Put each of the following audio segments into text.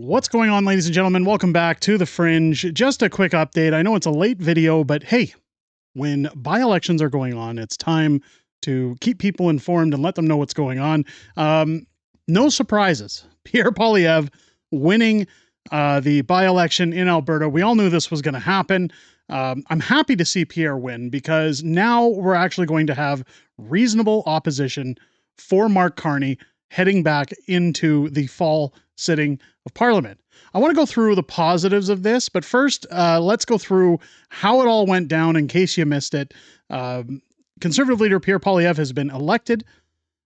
What's going on, ladies and gentlemen? Welcome back to The Fringe. Just a quick update. I know it's a late video, but hey, when by-elections are going on, it's time to keep people informed and let them know what's going on. No surprises. Pierre Poilievre winning the by-election in Alberta. We all knew this was going to happen. I'm happy to see Pierre win because now we're actually going to have reasonable opposition for Mark Carney heading back into the fall sitting of Parliament. I want to go through the positives of this, but first, let's go through how it all went down in case you missed it. Conservative leader Pierre Poilievre has been elected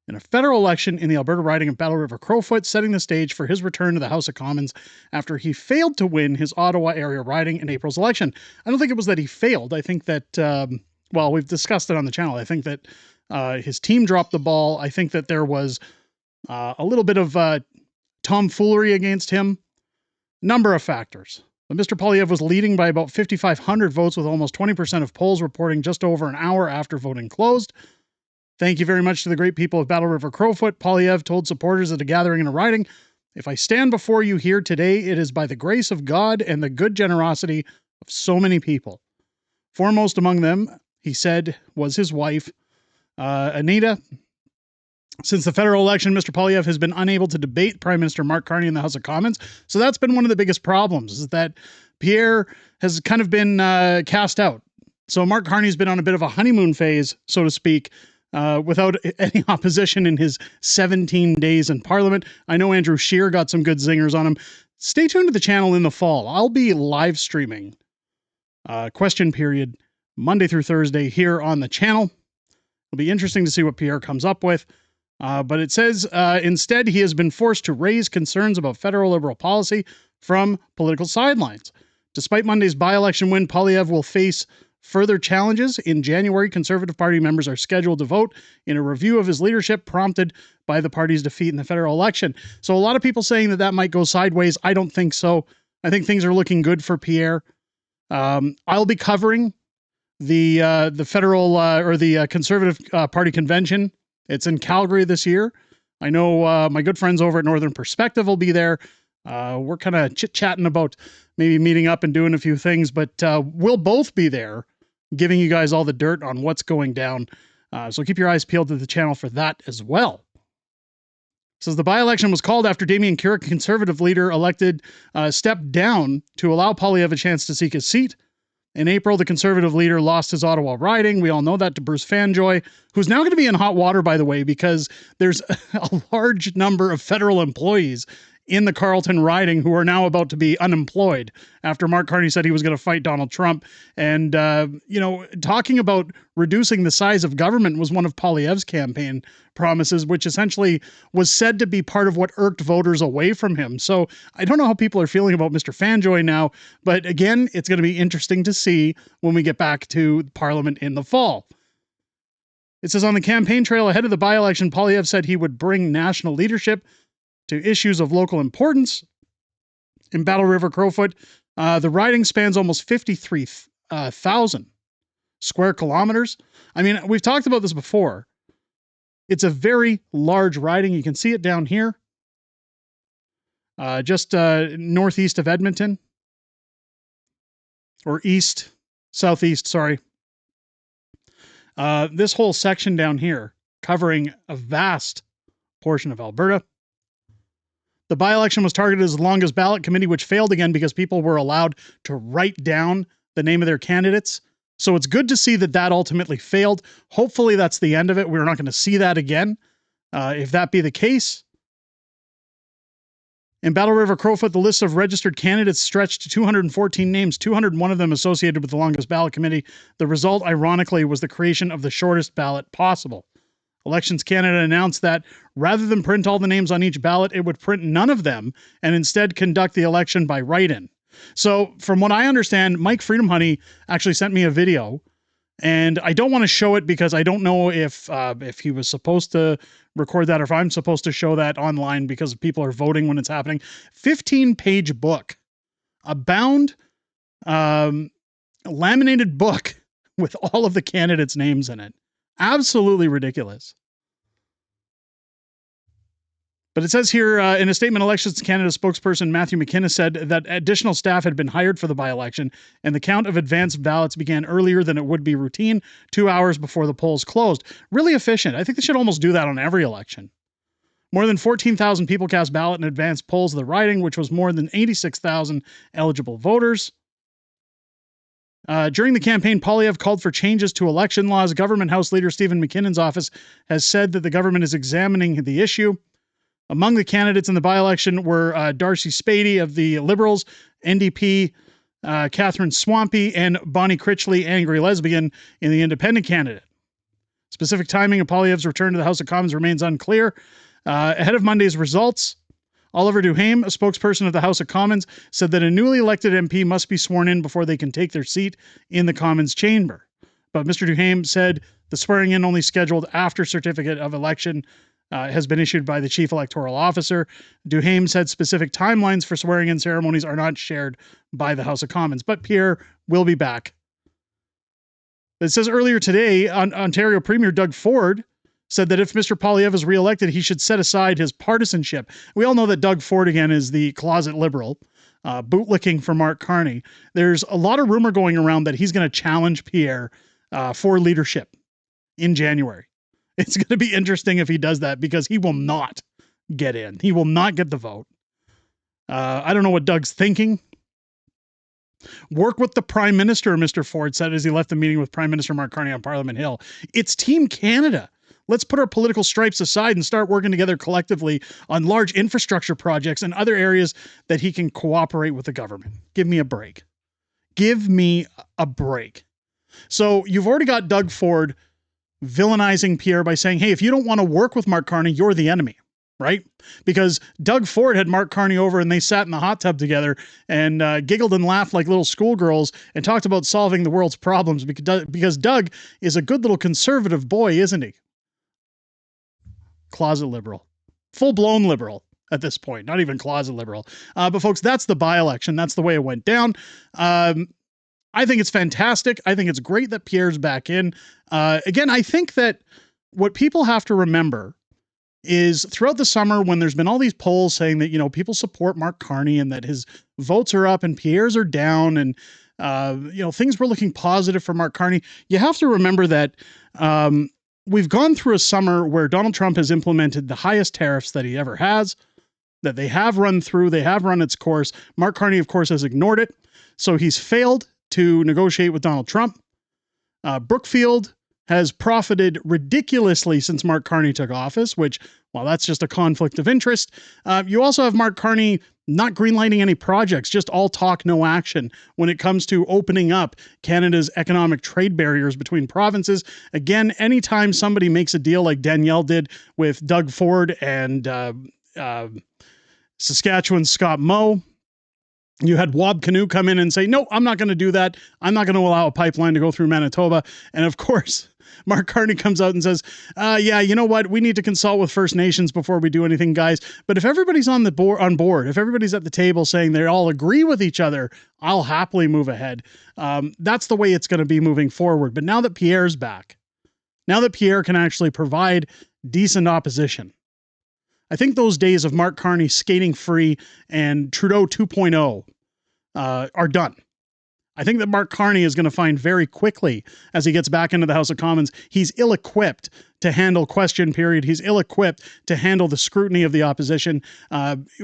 in a federal election in the Alberta riding of Battle River Crowfoot, setting the stage for his return to the House of Commons after he failed to win his Ottawa area riding in April's election. I don't think it was that he failed. I think that, well, we've discussed it on the channel. I think that his team dropped the ball. I think that there was a little bit of tomfoolery against him. Number of factors. But Mr. Poilievre was leading by about 5,500 votes, with almost 20% of polls reporting just over an hour after voting closed. Thank you very much to the great people of Battle River Crowfoot. Poilievre told supporters at a gathering in a riding, "If I stand before you here today, it is by the grace of God and the good generosity of so many people." Foremost among them, he said, was his wife, Anita. Since the federal election, Mr. Poilievre has been unable to debate Prime Minister Mark Carney in the House of Commons. So that's been one of the biggest problems, is that Pierre has kind of been cast out. So Mark Carney's been on a bit of a honeymoon phase, so to speak, without any opposition in his 17 days in Parliament. I know Andrew Scheer got some good zingers on him. Stay tuned to the channel in the fall. I'll be live streaming question period Monday through Thursday here on the channel. It'll be interesting to see what Pierre comes up with. But it says, instead, he has been forced to raise concerns about federal Liberal policy from political sidelines. Despite Monday's by-election win, Poilievre will face further challenges. In January, Conservative Party members are scheduled to vote in a review of his leadership prompted by the party's defeat in the federal election. So a lot of people saying that that might go sideways. I don't think so. I think things are looking good for Pierre. I'll be covering the federal or the Conservative Party convention. It's in Calgary this year. I know my good friends over at Northern Perspective will be there. We're kind of chit-chatting about maybe meeting up and doing a few things, but we'll both be there giving you guys all the dirt on what's going down. So keep your eyes peeled to the channel for that as well. It says the by-election was called after Damien Carrick, Conservative leader elected, stepped down to allow Poilievre a chance to seek his seat. In April, the Conservative leader lost his Ottawa riding. We all know that, to Bruce Fanjoy, who's now going to be in hot water, by the way, because there's a large number of federal employees in the Carleton riding who are now about to be unemployed after Mark Carney said he was going to fight Donald Trump. And, you know, talking about reducing the size of government was one of Poilievre's campaign promises, which essentially was said to be part of what irked voters away from him. So I don't know how people are feeling about Mr. Fanjoy now, but again, it's going to be interesting to see when we get back to Parliament in the fall. It says on the campaign trail ahead of the by-election, Poilievre said he would bring national leadership to issues of local importance. In Battle River Crowfoot, the riding spans almost 53,000 square kilometers. I mean, we've talked about this before. It's a very large riding. You can see it down here, just northeast of Edmonton, or southeast, sorry. This whole section down here covering a vast portion of Alberta. The by-election was targeted as the longest ballot committee, which failed again because people were allowed to write down the name of their candidates. So it's good to see that that ultimately failed. Hopefully that's the end of it. We're not going to see that again. If that be the case. In Battle River Crowfoot, the list of registered candidates stretched to 214 names, 201 of them associated with the longest ballot committee. The result, ironically, was the creation of the shortest ballot possible. Elections Canada announced that rather than print all the names on each ballot, it would print none of them and instead conduct the election by write-in. So from what I understand, Mike Freedom Honey actually sent me a video, and I don't want to show it because I don't know if he was supposed to record that or if I'm supposed to show that online because people are voting when it's happening. 15-page book, a bound laminated book with all of the candidates' names in it. Absolutely ridiculous. But it says here in a statement, Elections Canada spokesperson Matthew McKinnon said that additional staff had been hired for the by-election, and the count of advanced ballots began earlier than it would be routine, 2 hours before the polls closed. Really efficient. I think they should almost do that on every election. More than 14,000 people cast ballot in advanced polls of the riding, which was more than 86,000 eligible voters. During the campaign, Poilievre called for changes to election laws. Government House Leader Stephen McKinnon's office has said that the government is examining the issue. Among the candidates in the by-election were Darcy Spady of the Liberals, NDP, Catherine Swampy, and Bonnie Critchley, Angry Lesbian, in the Independent candidate. Specific timing of Poilievre's return to the House of Commons remains unclear. Ahead of Monday's results, Oliver Duhaime, a spokesperson of the House of Commons, said that a newly elected MP must be sworn in before they can take their seat in the Commons chamber. But Mr. Duhaime said the swearing in only scheduled after certificate of election has been issued by the chief electoral officer. Duhaime said specific timelines for swearing in ceremonies are not shared by the House of Commons, but Pierre will be back. It says earlier today, Ontario Premier Doug Ford said that if Mr. Poilievre is reelected, he should set aside his partisanship. We all know that Doug Ford, again, is the closet liberal, bootlicking for Mark Carney. There's a lot of rumor going around that he's going to challenge Pierre for leadership in January. It's going to be interesting if he does that, because he will not get in. He will not get the vote. I don't know what Doug's thinking. Work with the Prime Minister, Mr. Ford said as he left the meeting with Prime Minister Mark Carney on Parliament Hill. It's Team Canada. Let's put our political stripes aside and start working together collectively on large infrastructure projects and other areas that he can cooperate with the government. Give me a break. Give me a break. So you've already got Doug Ford villainizing Pierre by saying, hey, if you don't want to work with Mark Carney, you're the enemy, right? Because Doug Ford had Mark Carney over and they sat in the hot tub together and giggled and laughed like little schoolgirls and talked about solving the world's problems, because Doug is a good little conservative boy, isn't he? Closet liberal, full-blown liberal at this point, not even closet liberal. But folks, that's the by-election. That's the way it went down. I think it's fantastic. I think it's great that Pierre's back in. Again, I think that what people have to remember is throughout the summer, when there's been all these polls saying that, you know, people support Mark Carney and that his votes are up and Pierre's are down, and you know, things were looking positive for Mark Carney, you have to remember that we've gone through a summer where Donald Trump has implemented the highest tariffs that he ever has, that they have run its course. Mark Carney, of course, has ignored it. So he's failed to negotiate with Donald Trump. Brookfield has profited ridiculously since Mark Carney took office, which, well, that's just a conflict of interest. You also have Mark Carney not greenlighting any projects, just all talk, no action when it comes to opening up Canada's economic trade barriers between provinces. Again, anytime somebody makes a deal like Danielle did with Doug Ford and Saskatchewan's Scott Moe, you had Wab Canoe come in and say, no, I'm not going to do that. I'm not going to allow a pipeline to go through Manitoba. And of course, Mark Carney comes out and says, yeah, you know what? We need to consult with First Nations before we do anything, guys. But if everybody's on board, if everybody's at the table saying they all agree with each other, I'll happily move ahead. That's the way it's going to be moving forward. But now that Pierre's back, now that Pierre can actually provide decent opposition, I think those days of Mark Carney skating free and Trudeau 2.0 are done. I think that Mark Carney is going to find very quickly, as he gets back into the House of Commons, he's ill-equipped to handle question period. He's ill-equipped to handle the scrutiny of the opposition.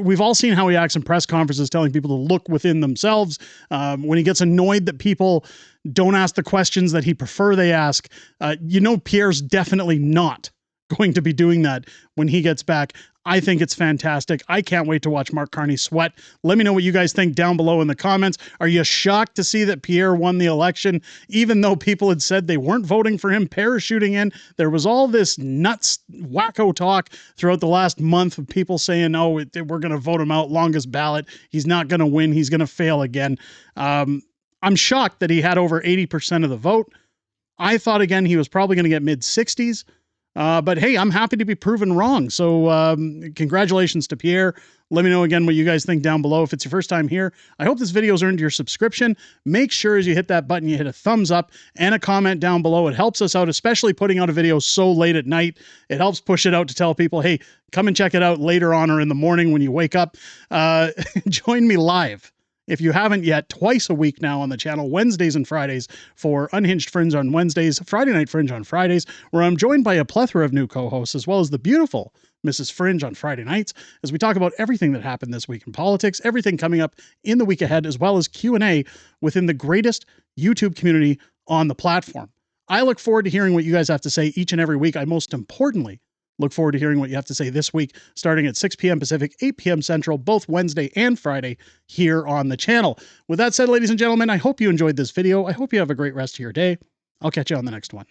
We've all seen how he acts in press conferences, telling people to look within themselves. When he gets annoyed that people don't ask the questions that he prefer they ask, you know Pierre's definitely not going to be doing that when he gets back. I think it's fantastic. I can't wait to watch Mark Carney sweat. Let me know what you guys think down below in the comments. Are you shocked to see that Pierre won the election, even though people had said they weren't voting for him, parachuting in? There was all this nuts, wacko talk throughout the last month of people saying, oh, we're going to vote him out, longest ballot. He's not going to win. He's going to fail again. I'm shocked that he had over 80% of the vote. I thought, again, he was probably going to get mid-60s. But hey, I'm happy to be proven wrong. So congratulations to Pierre. Let me know again what you guys think down below. If it's your first time here, I hope this video's earned your subscription. Make sure as you hit that button, you hit a thumbs up and a comment down below. It helps us out, especially putting out a video so late at night. It helps push it out to tell people, hey, come and check it out later on or in the morning when you wake up. Join me live, if you haven't yet, twice a week now on the channel, Wednesdays and Fridays for Unhinged Fringe on Wednesdays, Friday Night Fringe on Fridays, where I'm joined by a plethora of new co-hosts, as well as the beautiful Mrs. Fringe on Friday nights, as we talk about everything that happened this week in politics, everything coming up in the week ahead, as well as Q&A within the greatest YouTube community on the platform. I look forward to hearing what you guys have to say each and every week. I most importantly look forward to hearing what you have to say this week, starting at 6 p.m. Pacific, 8 p.m. Central, both Wednesday and Friday here on the channel. With that said, ladies and gentlemen, I hope you enjoyed this video. I hope you have a great rest of your day. I'll catch you on the next one.